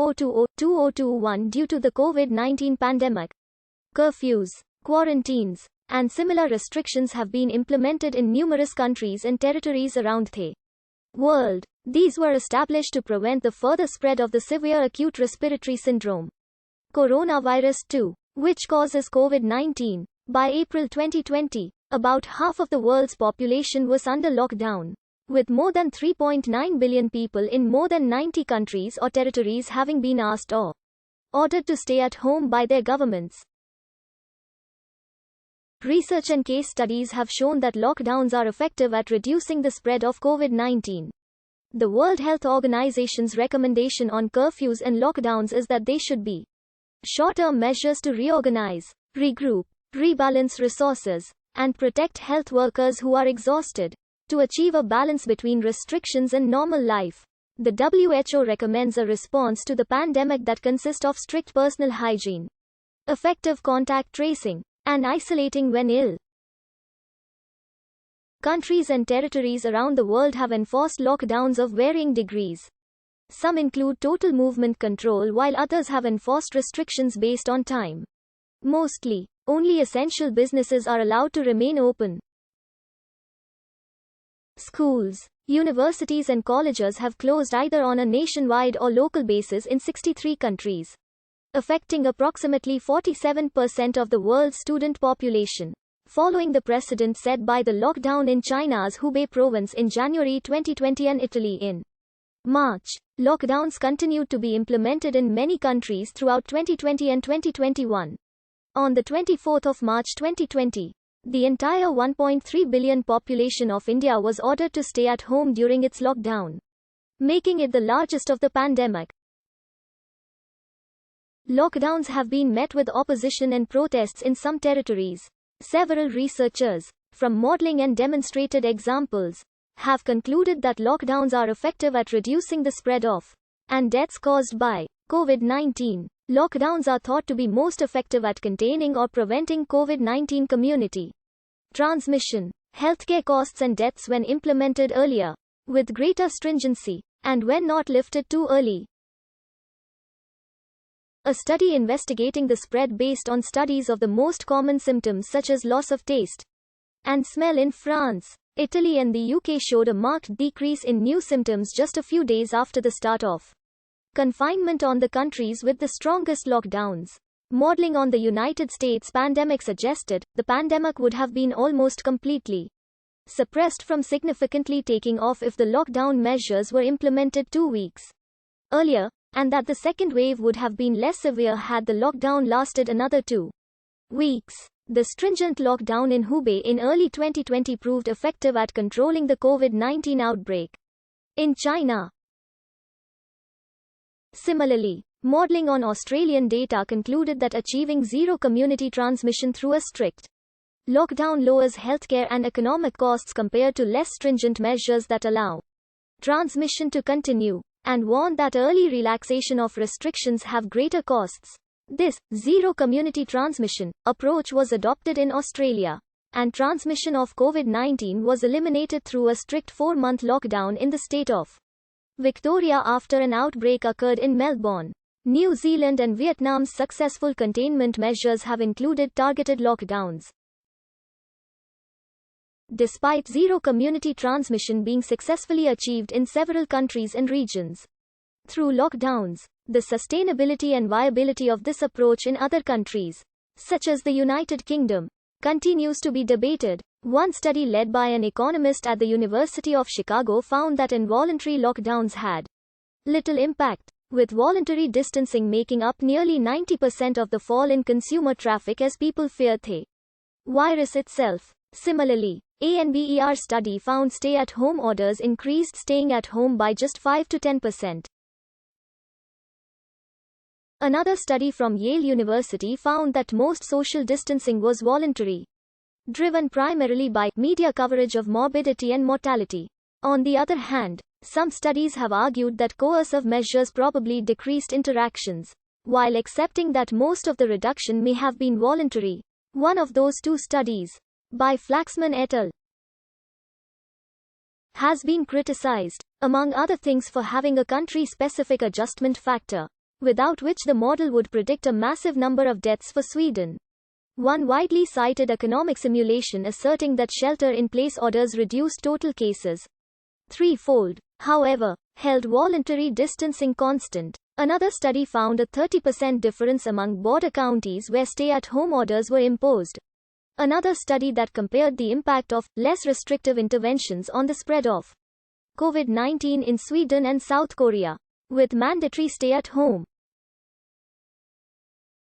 2020-2021 due to the COVID-19 pandemic. Curfews, quarantines, and similar restrictions have been implemented in numerous countries and territories around the world. These were established to prevent the further spread of the severe acute respiratory syndrome, coronavirus 2, which causes COVID-19. By April 2020, about half of the world's population was under lockdown, with more than 3.9 billion people in more than 90 countries or territories having been asked or ordered to stay at home by their governments. Research and case studies have shown that lockdowns are effective at reducing the spread of COVID-19. The World Health Organization's recommendation on curfews and lockdowns is that they should be short-term measures to reorganize, regroup, rebalance resources, and protect health workers who are exhausted. To achieve a balance between restrictions and normal life, the WHO recommends a response to the pandemic that consists of strict personal hygiene, effective contact tracing, and isolating when ill. Countries and territories around the world have enforced lockdowns of varying degrees. Some include total movement control while others have enforced restrictions based on time. Mostly, only essential businesses are allowed to remain open. Schools, universities and colleges have closed either on a nationwide or local basis in 63 countries, affecting approximately 47% of the world's student population. Following the precedent set by the lockdown in China's Hubei province in January 2020 and Italy in March, lockdowns continued to be implemented in many countries throughout 2020 and 2021. On the 24th of March 2020, the entire 1.3 billion population of India was ordered to stay at home during its lockdown, making it the largest of the pandemic. Lockdowns have been met with opposition and protests in some territories. Several researchers, from modeling and demonstrated examples, have concluded that lockdowns are effective at reducing the spread of and deaths caused by COVID-19. Lockdowns are thought to be most effective at containing or preventing COVID-19 community transmission, healthcare costs and deaths when implemented earlier, with greater stringency, and when not lifted too early. A study investigating the spread based on studies of the most common symptoms such as loss of taste and smell in France, Italy and the UK showed a marked decrease in new symptoms just a few days after the start of confinement on the countries with the strongest lockdowns. Modeling on the United States pandemic suggested the pandemic would have been almost completely suppressed from significantly taking off if the lockdown measures were implemented 2 weeks earlier, and that the second wave would have been less severe had the lockdown lasted another 2 weeks. The stringent lockdown in Hubei in early 2020 proved effective at controlling the COVID-19 outbreak in China. Similarly, modeling on Australian data concluded that achieving zero community transmission through a strict lockdown lowers healthcare and economic costs compared to less stringent measures that allow transmission to continue, and warned that early relaxation of restrictions have greater costs. This zero community transmission approach was adopted in Australia, and transmission of COVID-19 was eliminated through a strict 4-month lockdown in the state of Victoria after an outbreak occurred in Melbourne. New Zealand and Vietnam's successful containment measures have included targeted lockdowns. Despite zero community transmission being successfully achieved in several countries and regions through lockdowns, the sustainability and viability of this approach in other countries, such as the United Kingdom, continues to be debated. One study led by an economist at the University of Chicago found that involuntary lockdowns had little impact, with voluntary distancing making up nearly 90% of the fall in consumer traffic as people feared the virus itself. Similarly, a NBER study found stay-at-home orders increased staying at home by just 5 to 10%. Another study from Yale University found that most social distancing was voluntary, driven primarily by media coverage of morbidity and mortality. On the other hand, some studies have argued that coercive measures probably decreased interactions, while accepting that most of the reduction may have been voluntary. One of those two studies, by Flaxman et al., has been criticized, among other things, for having a country-specific adjustment factor. without which the model would predict a massive number of deaths for Sweden. One widely cited economic simulation asserting that shelter-in-place orders reduced total cases threefold, however, held voluntary distancing constant. Another study found a 30% difference among border counties where stay-at-home orders were imposed. Another study that compared the impact of less restrictive interventions on the spread of COVID-19 in Sweden and South Korea. With mandatory stay-at-home